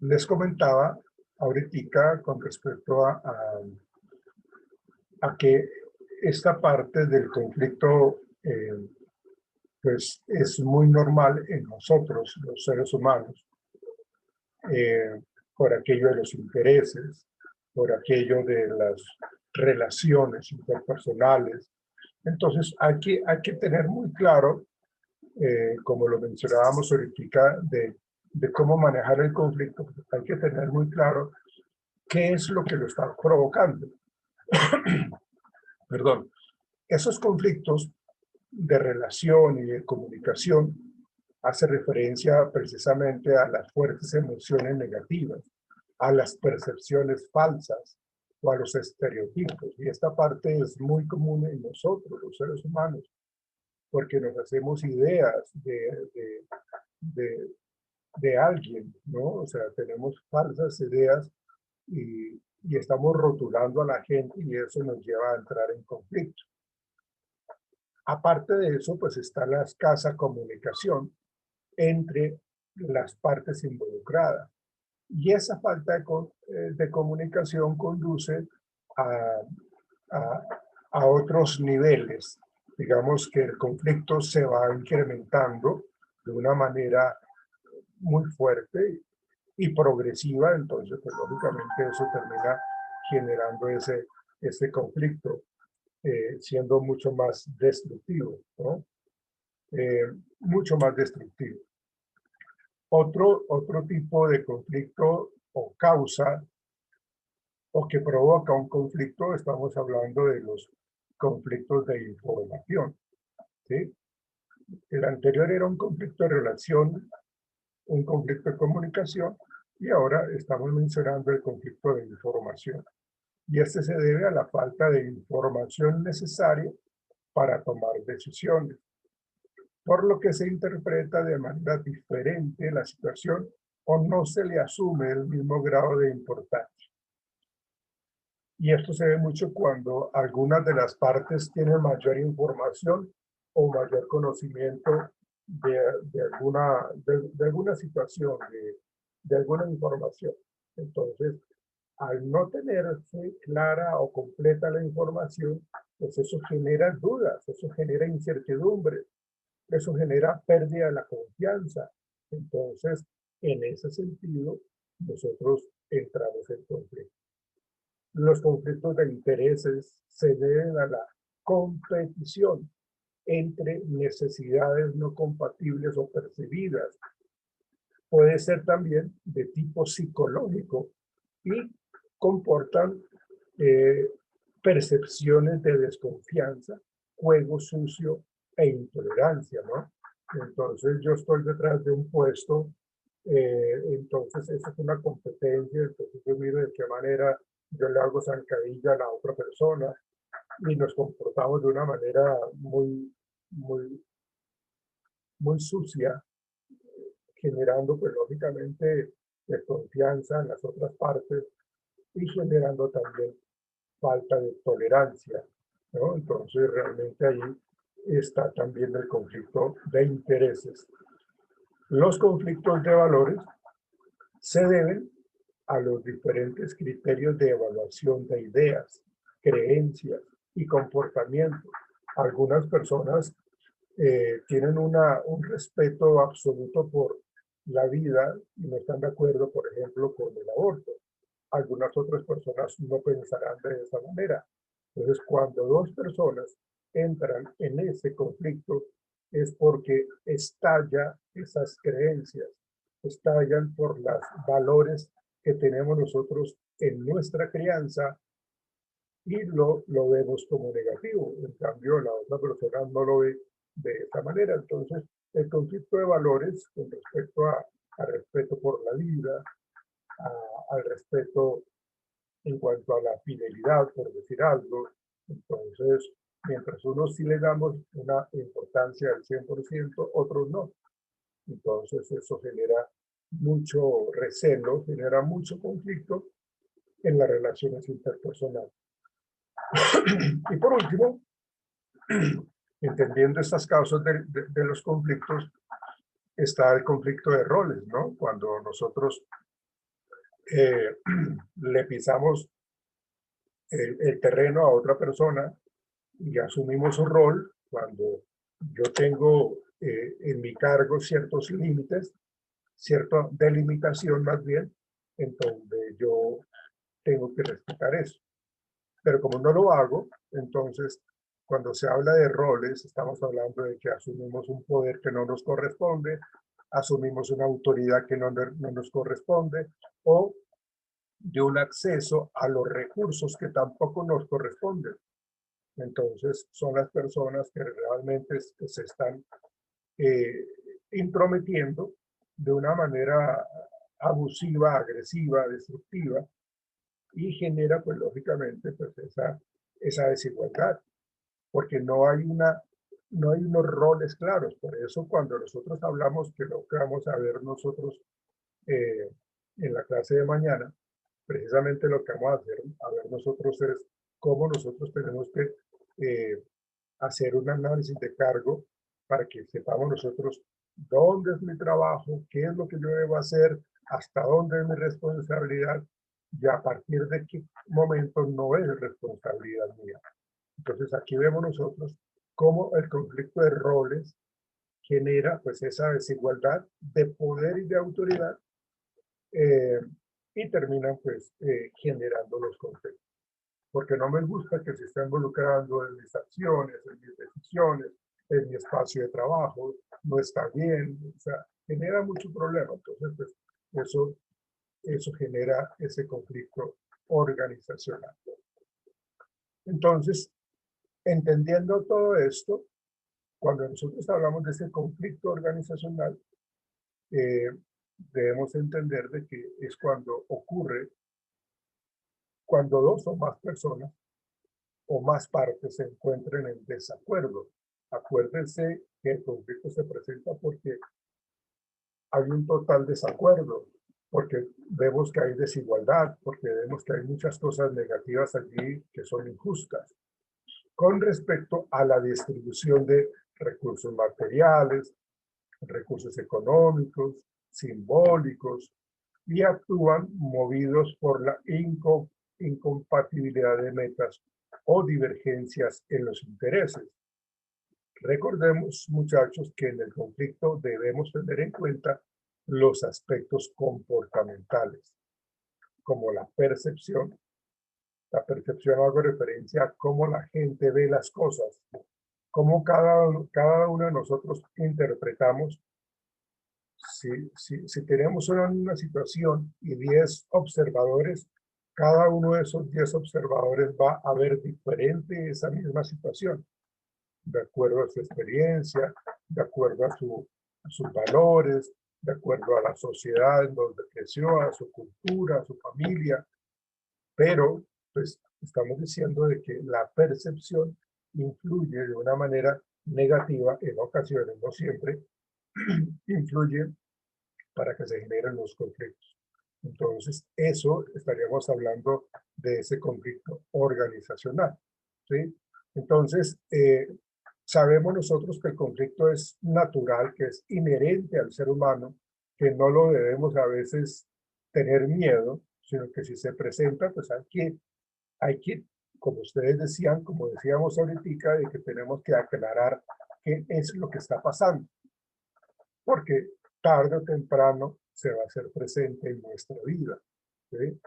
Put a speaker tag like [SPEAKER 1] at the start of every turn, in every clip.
[SPEAKER 1] Les comentaba ahorita con respecto a que esta parte del conflicto pues es muy normal en nosotros, los seres humanos, eh, por aquello de los intereses, por aquello de las relaciones interpersonales. Entonces hay que tener muy claro, como lo mencionábamos ahorita, de cómo manejar el conflicto. Hay que tener muy claro qué es lo que lo está provocando. Perdón. Esos conflictos de relación y de comunicación hace referencia precisamente a las fuertes emociones negativas, a las percepciones falsas o a los estereotipos. Y esta parte es muy común en nosotros, los seres humanos, porque nos hacemos ideas de, de alguien, ¿no? O sea, tenemos falsas ideas y estamos rotulando a la gente y eso nos lleva a entrar en conflicto. Aparte de eso, pues está la escasa comunicación entre las partes involucradas. Y esa falta de comunicación conduce a, a, a otros niveles. Digamos que el conflicto se va incrementando de una manera muy fuerte y progresiva, entonces pues, lógicamente eso termina generando ese conflicto, siendo mucho más destructivo, ¿no? Mucho más destructivo. Otro tipo de conflicto o causa o que provoca un conflicto, estamos hablando de los conflictos de información, ¿sí? El anterior era un conflicto de relación, un conflicto de comunicación, y ahora estamos mencionando el conflicto de información. Y este se debe a la falta de información necesaria para tomar decisiones, por lo que se interpreta de manera diferente la situación o no se le asume el mismo grado de importancia. Y esto se ve mucho cuando algunas de las partes tienen mayor información o mayor conocimiento de alguna situación, de alguna información. Entonces, al no tenerse clara o completa la información, pues eso genera dudas, eso genera incertidumbre, eso genera pérdida de la confianza. Entonces, en ese sentido, nosotros entramos en conflicto. Los conflictos de intereses se deben a la competición entre necesidades no compatibles o percibidas. Puede ser también de tipo psicológico y comportan eh, percepciones de desconfianza, juego sucio e intolerancia, ¿no? Entonces yo estoy detrás de un puesto, entonces eso es una competencia, entonces yo miro de qué manera yo le hago zancadilla a la otra persona y nos comportamos de una manera muy, muy sucia, generando pues lógicamente desconfianza en las otras partes y generando también falta de tolerancia, ¿no? Entonces realmente ahí está también el conflicto de intereses. Los conflictos de valores se deben a los diferentes criterios de evaluación de ideas, creencias y comportamientos. Algunas personas tienen un respeto absoluto por la vida y no están de acuerdo, por ejemplo, con el aborto. Algunas otras personas no pensarán de esa manera. Entonces, cuando dos personas entran en ese conflicto, es porque estalla esas creencias, estallan por los valores que tenemos nosotros en nuestra crianza y lo vemos como negativo. En cambio, la otra persona no lo ve de esa manera. Entonces, el conflicto de valores con respecto al respeto por la vida, al respeto en cuanto a la fidelidad, por decir algo. Entonces, mientras unos sí le damos una importancia al 100%, otros no. Entonces, eso genera mucho recelo, genera mucho conflicto en las relaciones interpersonales. Y por último, entendiendo estas causas de los conflictos, está el conflicto de roles, ¿no? Cuando nosotros eh, le pisamos el terreno a otra persona y asumimos un rol cuando yo tengo en mi cargo ciertos límites, cierta delimitación más bien, en donde yo tengo que respetar eso. Pero como no lo hago, entonces cuando se habla de roles, estamos hablando de que asumimos un poder que no nos corresponde, asumimos una autoridad que no nos corresponde, o de un acceso a los recursos que tampoco nos corresponden. Entonces, son las personas que realmente se están eh, intrometiendo de una manera abusiva, agresiva, destructiva, y genera, pues lógicamente, pues esa desigualdad, porque no hay unos roles claros. Por eso cuando nosotros hablamos, que lo que vamos a ver nosotros eh, en la clase de mañana, precisamente lo que vamos a ver nosotros es cómo nosotros tenemos que hacer un análisis de cargo para que sepamos nosotros dónde es mi trabajo, qué es lo que yo debo hacer, hasta dónde es mi responsabilidad y a partir de qué momento no es responsabilidad mía. Entonces aquí vemos nosotros cómo el conflicto de roles genera pues esa desigualdad de poder y de autoridad eh, y terminan pues generando los conflictos. Porque no me gusta que se esté involucrando en mis acciones, en mis decisiones, en mi espacio de trabajo, no está bien, o sea, genera mucho problema. Entonces, pues, eso, eso genera ese conflicto organizacional. Entonces, entendiendo todo esto, cuando nosotros hablamos de ese conflicto organizacional, eh, debemos entender de que es cuando ocurre, cuando dos o más personas o más partes se encuentren en desacuerdo. Acuérdense que el conflicto se presenta porque hay un total desacuerdo, porque vemos que hay desigualdad, porque vemos que hay muchas cosas negativas allí que son injustas con respecto a la distribución de recursos materiales, recursos económicos, simbólicos, y actúan movidos por la incompatibilidad de metas o divergencias en los intereses. Recordemos, muchachos, que en el conflicto debemos tener en cuenta los aspectos comportamentales, como la percepción. La percepción hago referencia a cómo la gente ve las cosas, cómo cada uno de nosotros interpretamos. Si tenemos una situación y 10 observadores, cada uno de esos 10 observadores va a ver diferente esa misma situación, de acuerdo a su experiencia, de acuerdo a sus valores, de acuerdo a la sociedad en donde creció, a su cultura, a su familia. Pero, pues, estamos diciendo de que la percepción influye de una manera negativa en ocasiones, no siempre, influye para que se generen los conflictos. Entonces, eso estaríamos hablando de ese conflicto organizacional, ¿sí? Entonces, sabemos nosotros que el conflicto es natural, que es inherente al ser humano, que no lo debemos a veces tener miedo, sino que si se presenta, pues hay que, como ustedes decían, como decíamos ahorita, de que tenemos que aclarar qué es lo que está pasando, porque tarde o temprano se va a hacer presente en nuestra vida, ¿sí?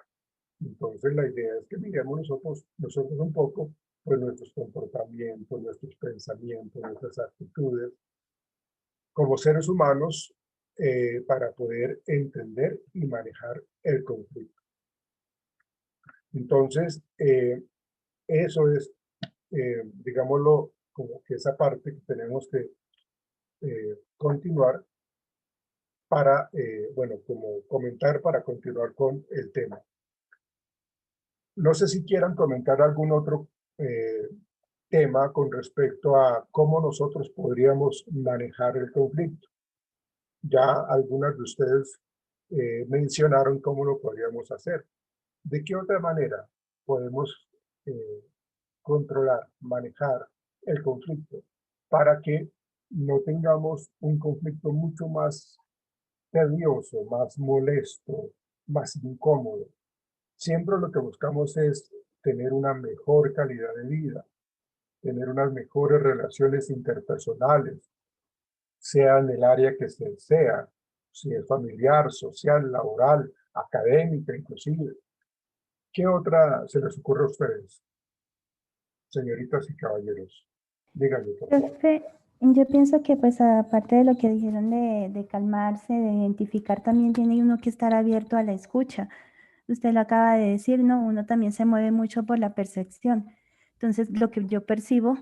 [SPEAKER 1] Entonces la idea es que miremos nosotros un poco pues nuestros comportamientos, nuestros pensamientos, nuestras actitudes como seres humanos para poder entender y manejar el conflicto. Entonces, eso es, digámoslo, como que esa parte que tenemos que continuar para, bueno, como comentar para continuar con el tema. No sé si quieran comentar algún otro tema con respecto a cómo nosotros podríamos manejar el conflicto. Ya algunas de ustedes mencionaron cómo lo podríamos hacer. ¿De qué otra manera podemos eh, controlar, manejar el conflicto para que no tengamos un conflicto mucho más tedioso, más molesto, más incómodo. Siempre lo que buscamos es tener una mejor calidad de vida, tener unas mejores relaciones interpersonales, sea en el área que sea, si es familiar, social, laboral, académica, inclusive. ¿Qué otra se les ocurre a ustedes, señoritas y caballeros? Díganme, por favor.
[SPEAKER 2] Profe, yo pienso que pues aparte de lo que dijeron de calmarse, de identificar, también tiene uno que estar abierto a la escucha. Usted lo acaba de decir, ¿no? Uno también se mueve mucho por la percepción. Entonces, lo que yo percibo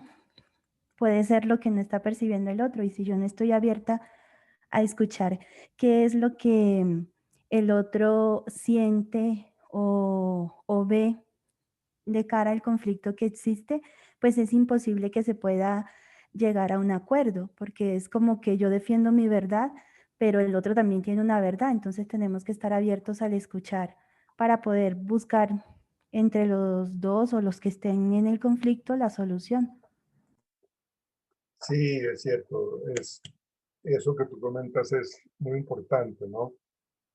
[SPEAKER 2] puede ser lo que no está percibiendo el otro. Y si yo no estoy abierta a escuchar qué es lo que el otro siente o ve de cara al conflicto que existe, pues es imposible que se pueda llegar a un acuerdo, porque es como que yo defiendo mi verdad, pero el otro también tiene una verdad, entonces tenemos que estar abiertos al escuchar para poder buscar entre los dos o los que estén en el conflicto la solución.
[SPEAKER 1] Sí, es cierto. Eso que tú comentas es muy importante, ¿no?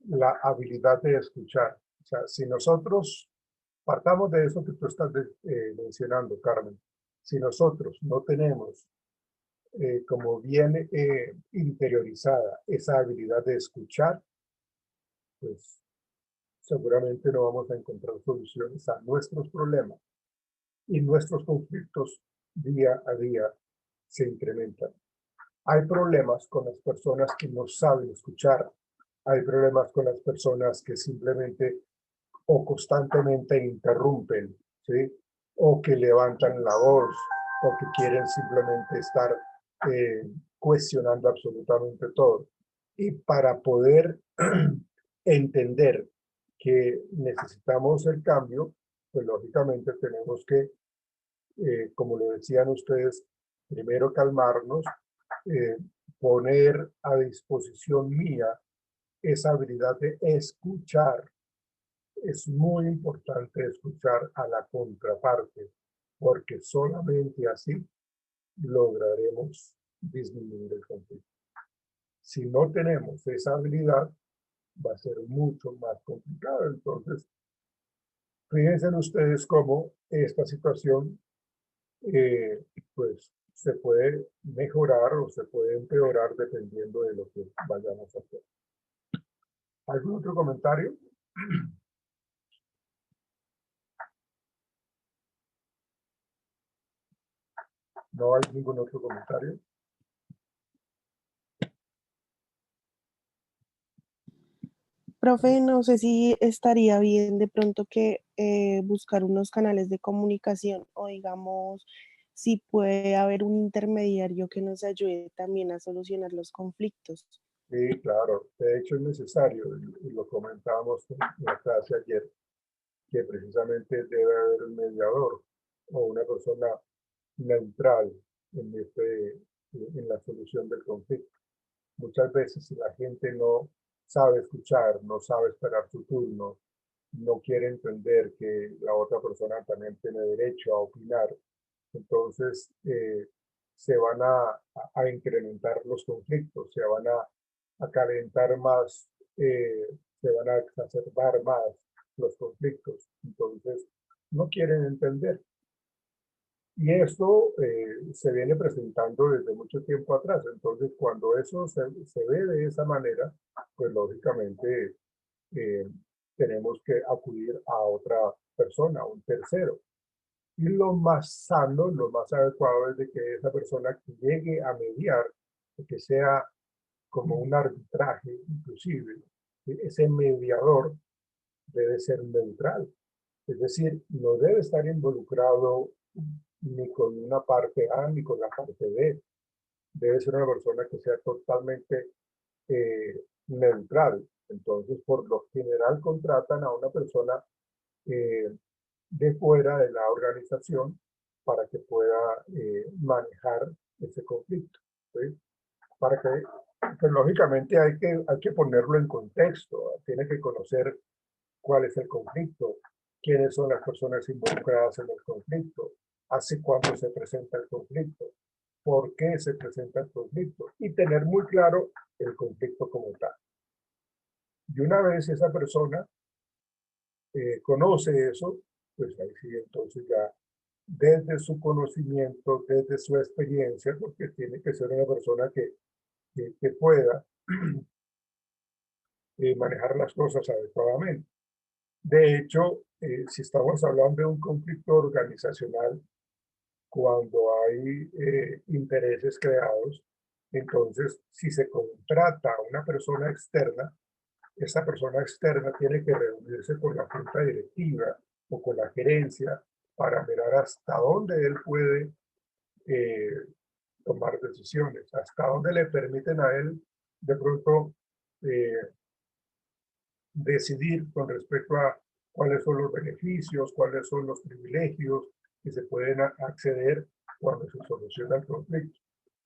[SPEAKER 1] La habilidad de escuchar. O sea, si nosotros partamos de eso que tú estás mencionando, Carmen, si nosotros no tenemos como bien interiorizada esa habilidad de escuchar, pues seguramente no vamos a encontrar soluciones a nuestros problemas y nuestros conflictos día a día se incrementan. Hay problemas con las personas que no saben escuchar. Hay problemas con las personas que simplemente o constantemente interrumpen, ¿sí? O que levantan la voz, o que quieren simplemente estar cuestionando absolutamente todo. Y para poder entender que necesitamos el cambio, pues lógicamente tenemos que, como lo decían ustedes, primero calmarnos, eh, poner a disposición mía esa habilidad de escuchar. Es muy importante escuchar a la contraparte, porque solamente así lograremos disminuir el conflicto. Si no tenemos esa habilidad, va a ser mucho más complicado. Entonces, fíjense ustedes cómo esta situación, pues, se puede mejorar o se puede empeorar dependiendo de lo que vayamos a hacer. ¿Algún otro comentario? ¿No hay ningún otro comentario?
[SPEAKER 3] Profe, no sé si estaría bien de pronto que buscar unos canales de comunicación o digamos si puede haber un intermediario que nos ayude también a solucionar los conflictos.
[SPEAKER 1] Sí, claro. De hecho, es necesario, y lo comentábamos en la clase ayer, que precisamente debe haber un mediador o una persona neutral en la solución del conflicto. Muchas veces si la gente no sabe escuchar, no sabe esperar su turno, no quiere entender que la otra persona también tiene derecho a opinar, entonces se van a incrementar los conflictos, se van a calentar más, se van a exacerbar más los conflictos. Entonces, no quieren entender. Y esto se viene presentando desde mucho tiempo atrás. Entonces, cuando eso se ve de esa manera, pues lógicamente eh, tenemos que acudir a otra persona, a un tercero. Y lo más sano, lo más adecuado es de que esa persona que llegue a mediar, que sea como un arbitraje inclusive, ese mediador debe ser neutral. Es decir, no debe estar involucrado ni con una parte A ni con la parte B. Debe ser una persona que sea totalmente neutral. Entonces, por lo general, contratan a una persona eh, de fuera de la organización para que pueda manejar ese conflicto. ¿Sí? Para que, pues, lógicamente hay que ponerlo en contexto, tiene que conocer cuál es el conflicto, quiénes son las personas involucradas en el conflicto, hace cuánto se presenta el conflicto, por qué se presenta el conflicto y tener muy claro el conflicto como tal. Y una vez esa persona conoce eso, pues ahí sí, entonces ya desde su conocimiento, desde su experiencia, porque tiene que ser una persona que pueda manejar las cosas adecuadamente. De hecho, si estamos hablando de un conflicto organizacional, cuando hay intereses creados, entonces si se contrata a una persona externa, esa persona externa tiene que reunirse con la junta directiva o con la gerencia para mirar hasta dónde él puede eh, tomar decisiones, hasta dónde le permiten a él de pronto eh, decidir con respecto a cuáles son los beneficios, cuáles son los privilegios que se pueden acceder cuando se soluciona el conflicto.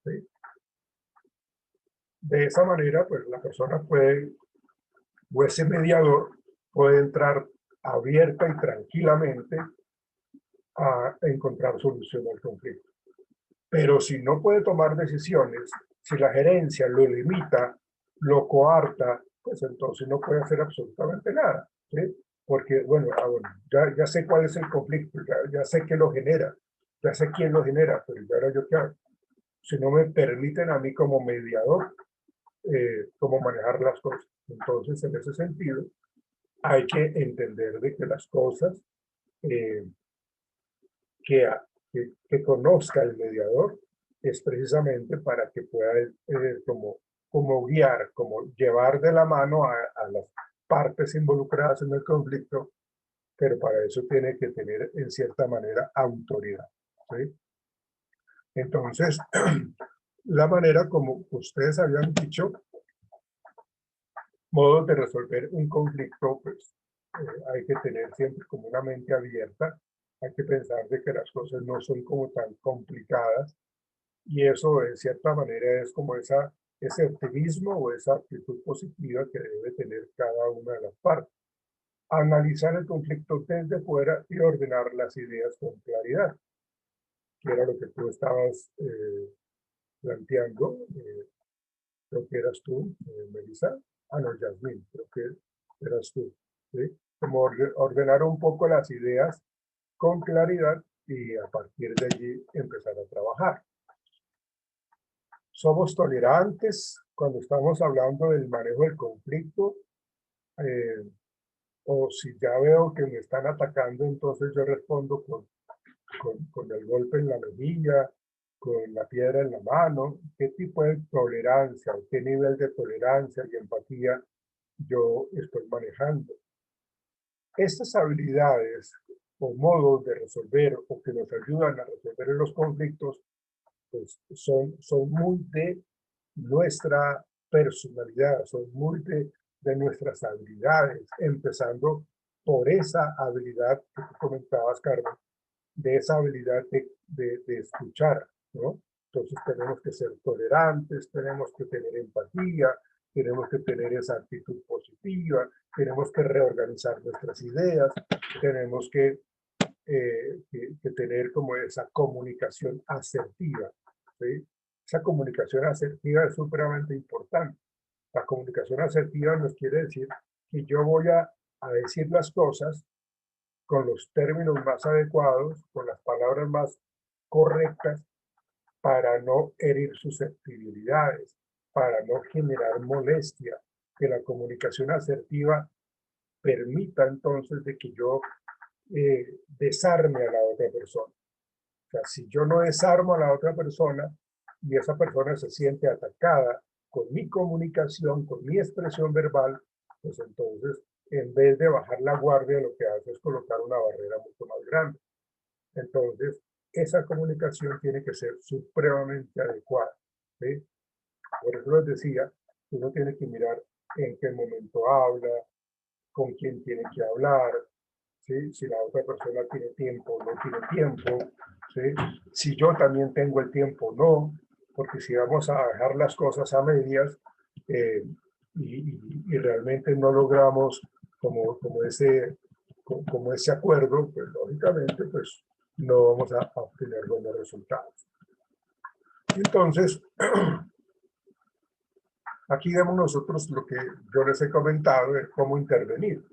[SPEAKER 1] ¿Sí? De esa manera, pues la persona puede, o ese mediador puede entrar abierta y tranquilamente a encontrar solución al conflicto. Pero si no puede tomar decisiones, si la gerencia lo limita, lo coarta, pues entonces no puede hacer absolutamente nada. ¿Sí? Porque, bueno, ya sé cuál es el conflicto, ya sé qué lo genera, ya sé quién lo genera, pero ya ahora yo qué hago. Si no me permiten a mí como mediador, cómo manejar las cosas. Entonces, en ese sentido, hay que entender de que las cosas eh, que, que conozca el mediador es precisamente para que pueda como guiar, como llevar de la mano a las partes involucradas en el conflicto, pero para eso tiene que tener en cierta manera autoridad. ¿Sí? Entonces, la manera como ustedes habían dicho, modos de resolver un conflicto, pues hay que tener siempre como una mente abierta, hay que pensar de que las cosas no son como tan complicadas, y eso de cierta manera es como ese optimismo o esa actitud positiva que debe tener cada una de las partes. Analizar el conflicto desde fuera y ordenar las ideas con claridad, que era lo que tú estabas planteando, creo que eras tú, Melissa. Ah, no, Yasmín, creo que eras tú. ¿Sí? Como ordenar un poco las ideas con claridad y a partir de allí empezar a trabajar. Somos tolerantes cuando estamos hablando del manejo del conflicto, o si ya veo que me están atacando, entonces yo respondo con el golpe en la mejilla, con la piedra en la mano. ¿Qué tipo de tolerancia o qué nivel de tolerancia y empatía yo estoy manejando? Estas habilidades o modos de resolver o que nos ayudan a resolver los conflictos, pues son muy de nuestra personalidad, son muy de nuestras habilidades, empezando por esa habilidad que tú comentabas, Carmen, de esa habilidad de escuchar, ¿no? Entonces tenemos que ser tolerantes, tenemos que tener empatía, tenemos que tener esa actitud positiva, tenemos que reorganizar nuestras ideas, tenemos que tener como esa comunicación asertiva, ¿sí? Esa comunicación asertiva es supremamente importante. La comunicación asertiva nos quiere decir que yo voy a decir las cosas con los términos más adecuados, con las palabras más correctas, para no herir susceptibilidades, para no generar molestia, que la comunicación asertiva permita entonces de que yo desarme a la otra persona. O sea, si yo no desarmo a la otra persona y esa persona se siente atacada con mi comunicación, con mi expresión verbal, pues entonces, en vez de bajar la guardia, lo que hace es colocar una barrera mucho más grande. Entonces, esa comunicación tiene que ser supremamente adecuada. ¿Sí? Por eso les decía, uno tiene que mirar en qué momento habla, con quién tiene que hablar, ¿sí? Si la otra persona tiene tiempo o no tiene tiempo, ¿sí? Si yo también tengo el tiempo o no, porque si vamos a dejar las cosas a medias y realmente no logramos como ese acuerdo, pues lógicamente pues no vamos a obtener buenos resultados. Entonces, aquí vemos nosotros lo que yo les he comentado de cómo intervenir.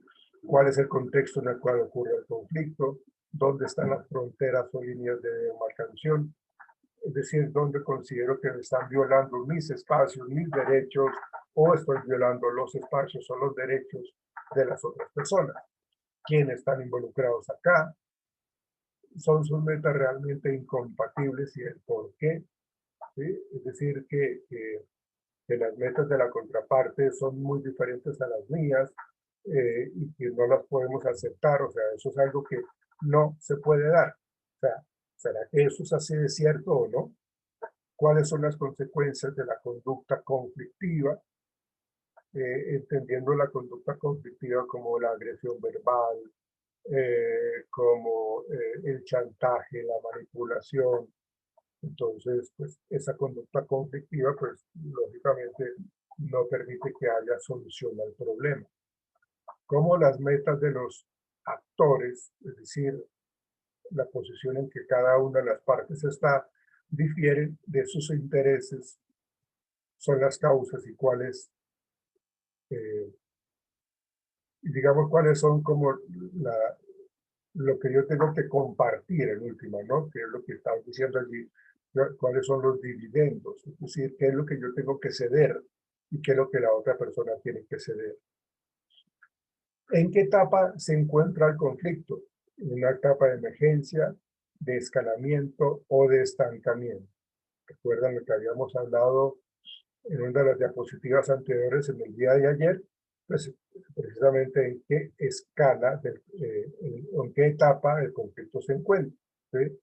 [SPEAKER 1] cuál es el contexto en el cual ocurre el conflicto, dónde están las fronteras o líneas de demarcación, es decir, dónde considero que me están violando mis espacios, mis derechos, o estoy violando los espacios o los derechos de las otras personas. ¿Quiénes están involucrados acá? ¿Son sus metas realmente incompatibles y el por qué? ¿Sí? Es decir, que las metas de la contraparte son muy diferentes a las mías y que no las podemos aceptar. O sea, eso es algo que no se puede dar. O sea, ¿será que eso es así de cierto o no? ¿Cuáles son las consecuencias de la conducta conflictiva? Entendiendo la conducta conflictiva como la agresión verbal, como el chantaje, la manipulación. Entonces, pues esa conducta conflictiva, pues lógicamente no permite que haya solución al problema. Como las metas de los actores, es decir, la posición en que cada una de las partes está, difieren de sus intereses, son las causas y cuáles, digamos, cuáles son como lo que yo tengo que compartir en última, ¿no? Que es lo que estaba diciendo allí, cuáles son los dividendos, es decir, qué es lo que yo tengo que ceder y qué es lo que la otra persona tiene que ceder. ¿En qué etapa se encuentra el conflicto? ¿En una etapa de emergencia, de escalamiento o de estancamiento? ¿Recuerdan lo que habíamos hablado en una de las diapositivas anteriores en el día de ayer? Pues precisamente en qué escala, en qué etapa el conflicto se encuentra. ¿Sí?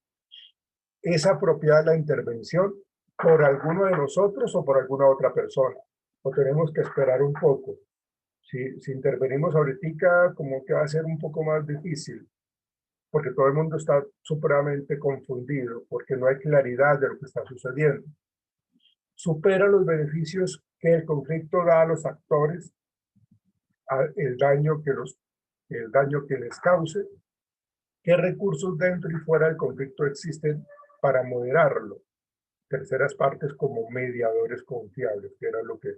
[SPEAKER 1] ¿Es apropiada la intervención por alguno de nosotros o por alguna otra persona? ¿O tenemos que esperar un poco? Si intervenimos ahorita, como que va a ser un poco más difícil, porque todo el mundo está supremamente confundido, porque no hay claridad de lo que está sucediendo. Supera los beneficios que el conflicto da a los actores, el daño que les cause, qué recursos dentro y fuera del conflicto existen para moderarlo. Terceras partes como mediadores confiables, que era lo que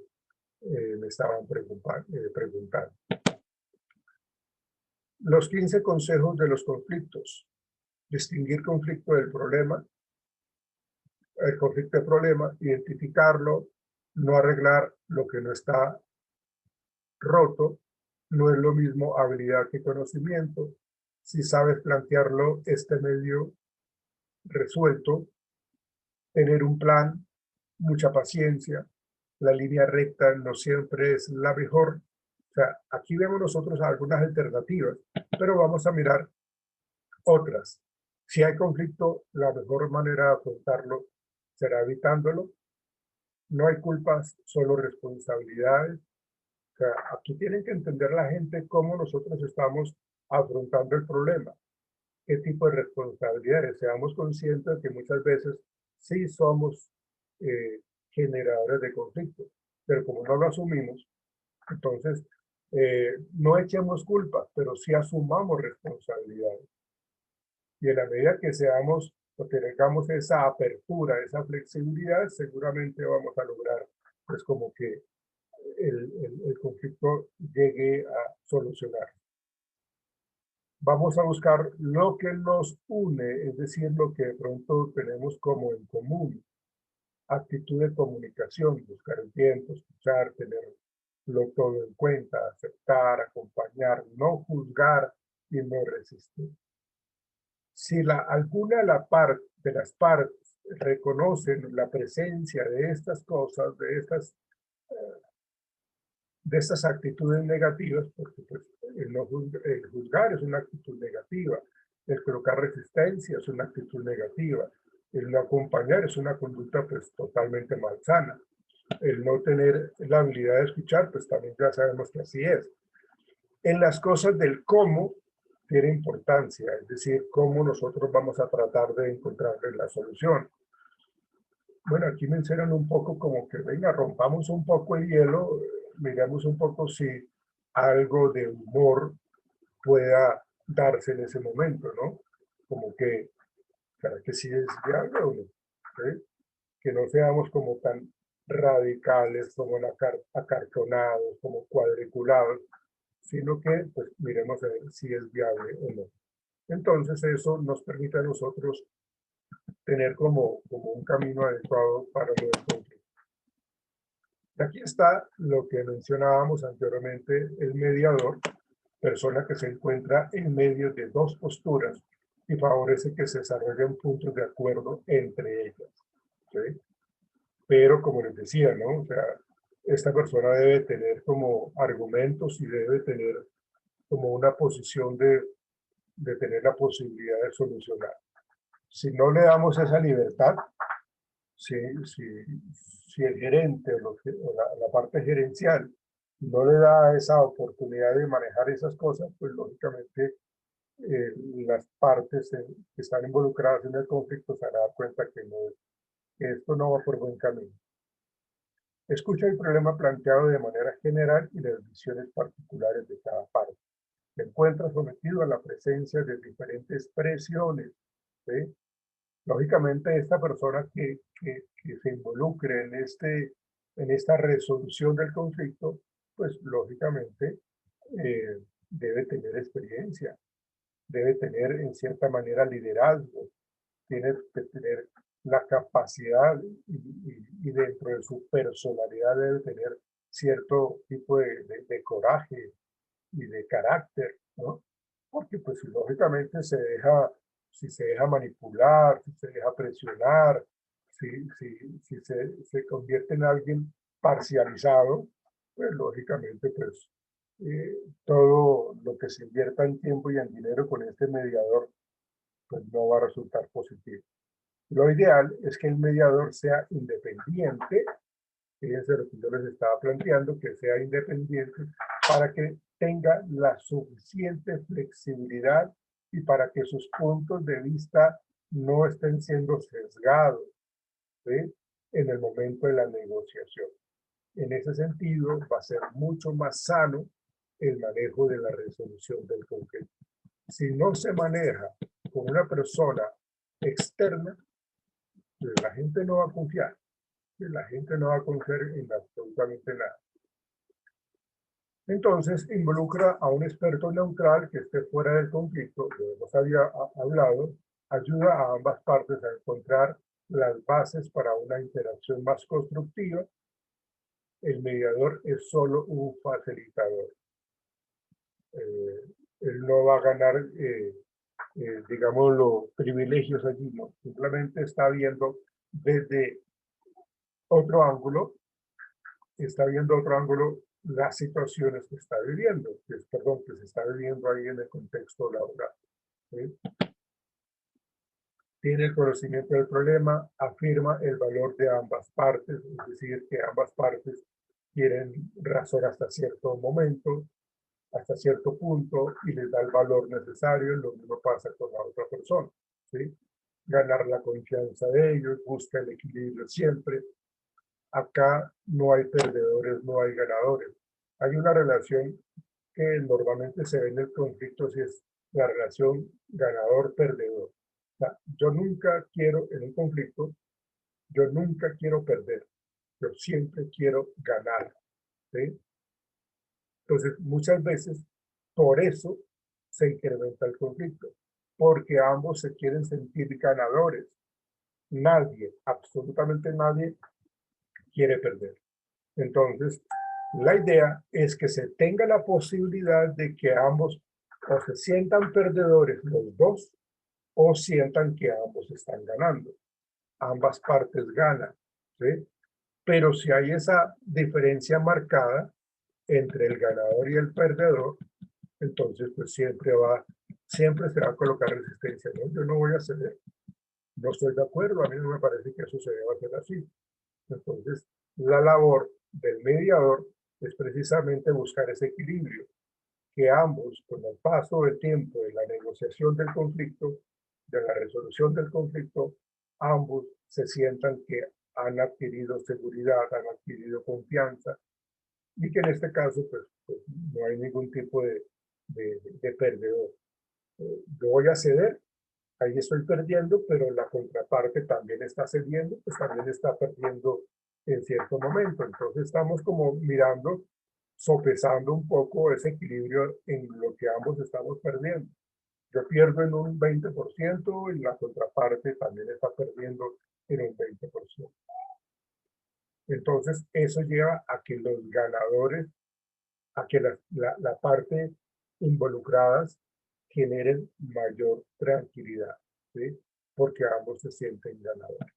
[SPEAKER 1] me estaban preguntando. Los 15 consejos de los conflictos. Distinguir conflicto del problema, el conflicto de problema, identificarlo, no arreglar lo que no está roto, no es lo mismo habilidad que conocimiento. Si sabes plantearlo, este medio resuelto, tener un plan, mucha paciencia, la línea recta no siempre es la mejor. O sea, aquí vemos nosotros algunas alternativas, pero vamos a mirar otras. Si hay conflicto, la mejor manera de afrontarlo será evitándolo. No hay culpas, solo responsabilidades. O sea, aquí tienen que entender la gente cómo nosotros estamos afrontando el problema, qué tipo de responsabilidades. Seamos conscientes de que muchas veces sí somos generadores de conflicto, pero como no lo asumimos, entonces no echemos culpa, pero sí asumamos responsabilidades. Y en la medida que seamos o tengamos esa apertura, esa flexibilidad, seguramente vamos a lograr, pues como que el conflicto llegue a solucionar. Vamos a buscar lo que nos une, es decir, lo que de pronto tenemos como en común. Actitud de comunicación, buscar el tiempo, escuchar, tenerlo todo en cuenta, aceptar, acompañar, no juzgar y no resistir. Si alguna de las partes reconocen la presencia de estas cosas, de estas actitudes negativas, porque pues, el juzgar es una actitud negativa, el colocar resistencia es una actitud negativa, el no acompañar es una conducta pues totalmente malsana, el no tener la habilidad de escuchar pues también ya sabemos que así es. En las cosas del cómo tiene importancia, es decir, cómo nosotros vamos a tratar de encontrar la solución. Bueno, aquí mencionan un poco como que, venga, rompamos un poco el hielo, miremos un poco si algo de humor pueda darse en ese momento, ¿no? Como que, para que sí es viable o no, ¿sí? Que no seamos como tan radicales, como acartonados, como cuadriculados, sino que pues miremos a ver si es viable o no. Entonces eso nos permite a nosotros tener como un camino adecuado para lo del conflicto. Aquí está lo que mencionábamos anteriormente, el mediador, persona que se encuentra en medio de dos posturas y favorece que se desarrollen puntos de acuerdo entre ellas. ¿Sí? Pero como les decía, ¿no? O sea, esta persona debe tener como argumentos y debe tener como una posición de tener la posibilidad de solucionar. Si no le damos esa libertad, si el gerente o la parte gerencial no le da esa oportunidad de manejar esas cosas, pues lógicamente las partes que están involucradas en el conflicto se van a dar cuenta que esto no va por buen camino. Escucha el problema planteado de manera general y las visiones particulares de cada parte. Se encuentra sometido a la presencia de diferentes presiones. ¿Sí? Lógicamente, esta persona que se involucre en esta resolución del conflicto, pues lógicamente debe tener experiencia, debe tener en cierta manera liderazgo, tiene que tener la capacidad y dentro de su personalidad debe tener cierto tipo de coraje y de carácter, ¿no? Porque pues lógicamente si se deja manipular, si se deja presionar, si se convierte en alguien parcializado, pues lógicamente pues todo lo que se invierta en tiempo y en dinero con este mediador pues no va a resultar positivo. Lo ideal es que el mediador sea independiente, fíjense lo que yo les estaba planteando, que sea independiente para que tenga la suficiente flexibilidad y para que sus puntos de vista no estén siendo sesgados, ¿sí? En el momento de la negociación. En ese sentido, va a ser mucho más sano el manejo de la resolución del conflicto. Si no se maneja con una persona externa, pues la gente no va a confiar. La gente no va a confiar en absolutamente nada. Entonces, involucra a un experto neutral que esté fuera del conflicto, que nos había hablado, ayuda a ambas partes a encontrar las bases para una interacción más constructiva. El mediador es solo un facilitador. Él no va a ganar, digamos, los privilegios allí, no. Simplemente está viendo desde otro ángulo, las situaciones que está viviendo, que se está viviendo ahí en el contexto laboral. ¿Sí? Tiene el conocimiento del problema, afirma el valor de ambas partes, es decir, que ambas partes tienen razón hasta cierto momento, hasta cierto punto, y les da el valor necesario. Lo mismo pasa con la otra persona. ¿Sí? Ganar la confianza de ellos, busca el equilibrio siempre. Acá no hay perdedores, no hay ganadores. Hay una relación que normalmente se ve en el conflicto, si es la relación ganador-perdedor. O sea, yo nunca quiero, en un conflicto, yo nunca quiero perder. Yo siempre quiero ganar. ¿Sí? Entonces, muchas veces, por eso se incrementa el conflicto, porque ambos se quieren sentir ganadores. Nadie, absolutamente nadie, quiere perder. Entonces, la idea es que se tenga la posibilidad de que ambos o se sientan perdedores los dos o sientan que ambos están ganando. Ambas partes ganan, ¿sí? Pero si hay esa diferencia marcada entre el ganador y el perdedor, entonces pues siempre se va a colocar resistencia. ¿No? Yo no voy a ceder, no estoy de acuerdo, a mí no me parece que eso se deba hacer así. Entonces, la labor del mediador es precisamente buscar ese equilibrio, que ambos, con el paso del tiempo de la negociación del conflicto, de la resolución del conflicto, ambos se sientan que han adquirido seguridad, han adquirido confianza, y que en este caso pues no hay ningún tipo de perdedor. Yo voy a ceder, ahí estoy perdiendo, pero la contraparte también está cediendo, pues también está perdiendo en cierto momento. Entonces estamos como mirando sopesando un poco ese equilibrio en lo que ambos estamos perdiendo. Yo pierdo en un 20% y la contraparte también está perdiendo en un 20%. Entonces, eso lleva a que los ganadores, a que la parte involucradas generen mayor tranquilidad, ¿sí? Porque ambos se sienten ganadores.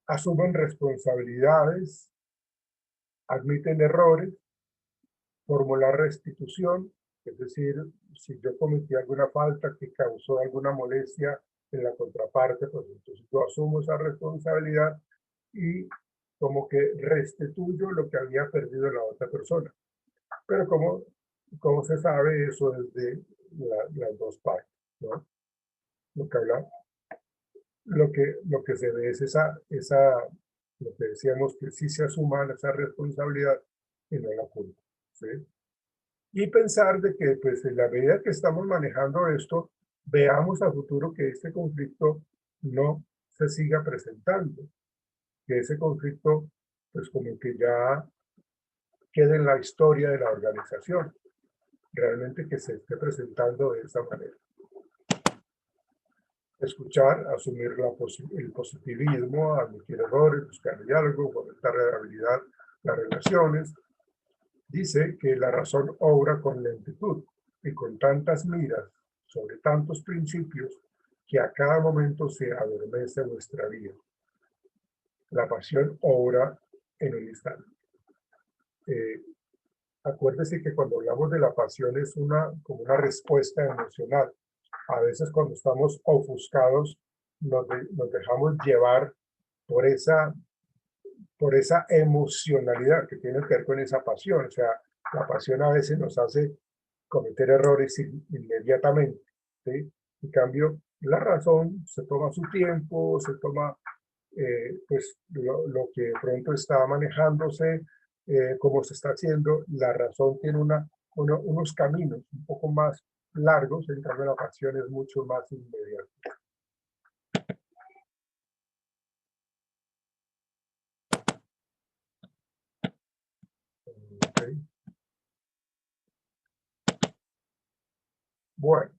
[SPEAKER 1] Asumen responsabilidades, admiten errores, formular restitución, es decir, si yo cometí alguna falta que causó alguna molestia en la contraparte, pues entonces yo asumo esa responsabilidad y como que restituyo lo que había perdido la otra persona. Pero como se sabe, eso es de las dos partes, ¿no? Lo que habla, lo que se ve es lo que decíamos, que sí se asuma esa responsabilidad y no la culpa, ¿sí? Y pensar de que, pues, en la medida que estamos manejando esto, veamos a futuro que este conflicto no se siga presentando, que ese conflicto, pues, como que ya quede en la historia de la organización, realmente que se esté presentando de esa manera. Escuchar, asumir el positivismo, admitir errores, buscar diálogo, fomentar la habilidad, las relaciones. Dice que la razón obra con lentitud y con tantas miras sobre tantos principios que a cada momento se adormece nuestra vida. La pasión obra en un instante. Acuérdese que cuando hablamos de la pasión es como una respuesta emocional. A veces cuando estamos ofuscados nos dejamos llevar por esa emocionalidad que tiene que ver con esa pasión. O sea, la pasión a veces nos hace cometer errores inmediatamente, ¿sí? En cambio, la razón se toma su tiempo, se toma pues lo que de pronto está manejándose, como se está haciendo. La razón tiene unos caminos un poco más largos, en cambio la pasión es mucho más inmediata. Okay. Bueno,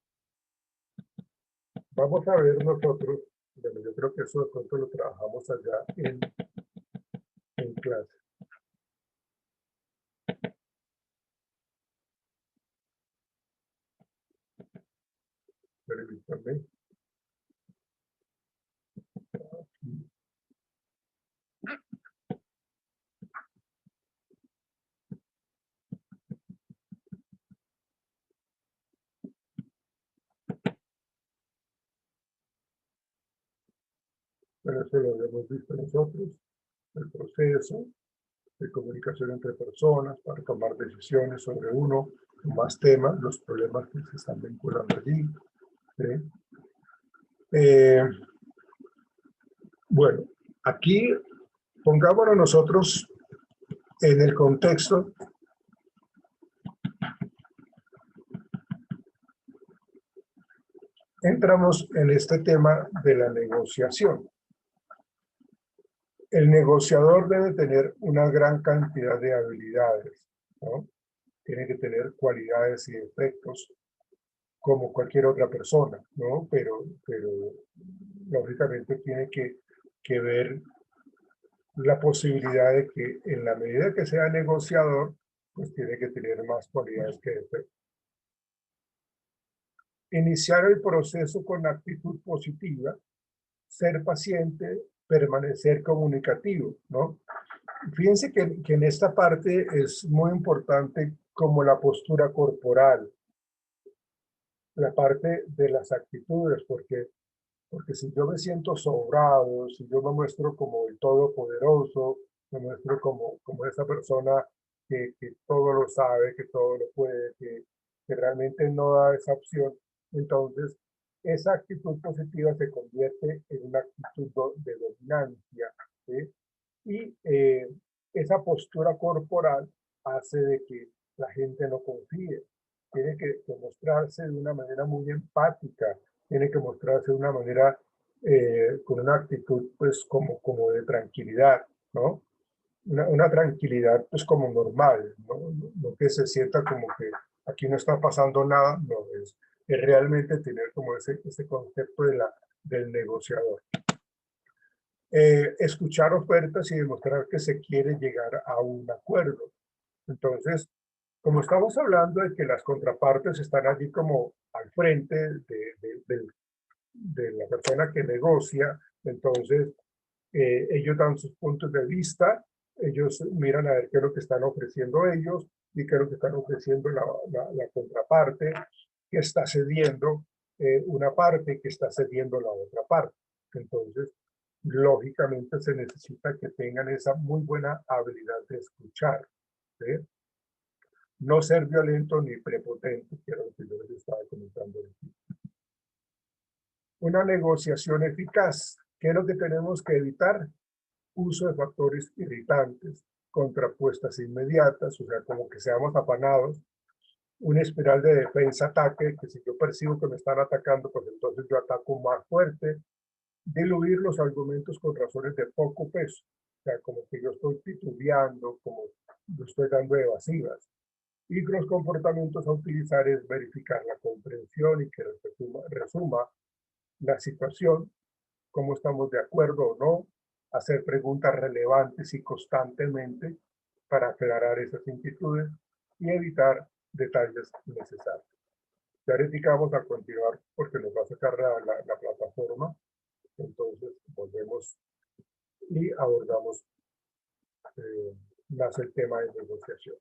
[SPEAKER 1] vamos a ver nosotros, bueno, yo creo que eso de pronto lo trabajamos allá en clase. Permítanme. Bueno, eso lo habíamos visto nosotros, el proceso de comunicación entre personas para tomar decisiones sobre uno o más temas, los problemas que se están vinculando allí. ¿Sí? Bueno, aquí pongámonos nosotros en el contexto entramos en este tema de la negociación. El negociador debe tener una gran cantidad de habilidades, ¿no? Tiene que tener cualidades y efectos como cualquier otra persona, ¿no? Pero lógicamente tiene que ver la posibilidad de que en la medida que sea negociador, pues tiene que tener más cualidades que efectos. Iniciar el proceso con actitud positiva, ser paciente, permanecer comunicativo, ¿no? Fíjense que en esta parte es muy importante como la postura corporal, la parte de las actitudes, porque si yo me siento sobrado, si yo me muestro como el todopoderoso, me muestro como esa persona que todo lo sabe, que todo lo puede, que realmente no da esa opción, entonces esa actitud positiva se convierte en una actitud de dominancia, ¿sí? Y esa postura corporal hace de que la gente no confíe. Tiene que mostrarse de una manera muy empática, tiene que mostrarse de una manera con una actitud pues como de tranquilidad. ¿no? Una tranquilidad pues como normal, no que se sienta como que aquí no está pasando nada, no, es realmente tener como ese concepto del negociador. Escuchar ofertas y demostrar que se quiere llegar a un acuerdo. Entonces, como estamos hablando de que las contrapartes están allí como al frente de la persona que negocia, entonces ellos dan sus puntos de vista, ellos miran a ver qué es lo que están ofreciendo ellos y qué es lo que están ofreciendo la contraparte, que está cediendo una parte, que está cediendo la otra parte. Entonces, lógicamente se necesita que tengan esa muy buena habilidad de escuchar, ¿sí? No ser violento ni prepotente, que era lo que yo les estaba comentando. Una negociación eficaz. ¿Qué es lo que tenemos que evitar? Uso de factores irritantes, contrapuestas inmediatas, o sea, como que seamos apanados, una espiral de defensa-ataque, que si yo percibo que me están atacando, pues entonces yo ataco más fuerte, diluir los argumentos con razones de poco peso, o sea, como que yo estoy titubeando, como yo estoy dando evasivas. Y los comportamientos a utilizar es verificar la comprensión y que resuma la situación, cómo estamos de acuerdo o no, hacer preguntas relevantes y constantemente para aclarar esas inquietudes y evitar detalles innecesarios. Ya ahorita vamos a continuar porque nos va a sacar la plataforma, entonces volvemos y abordamos más el tema de negociación.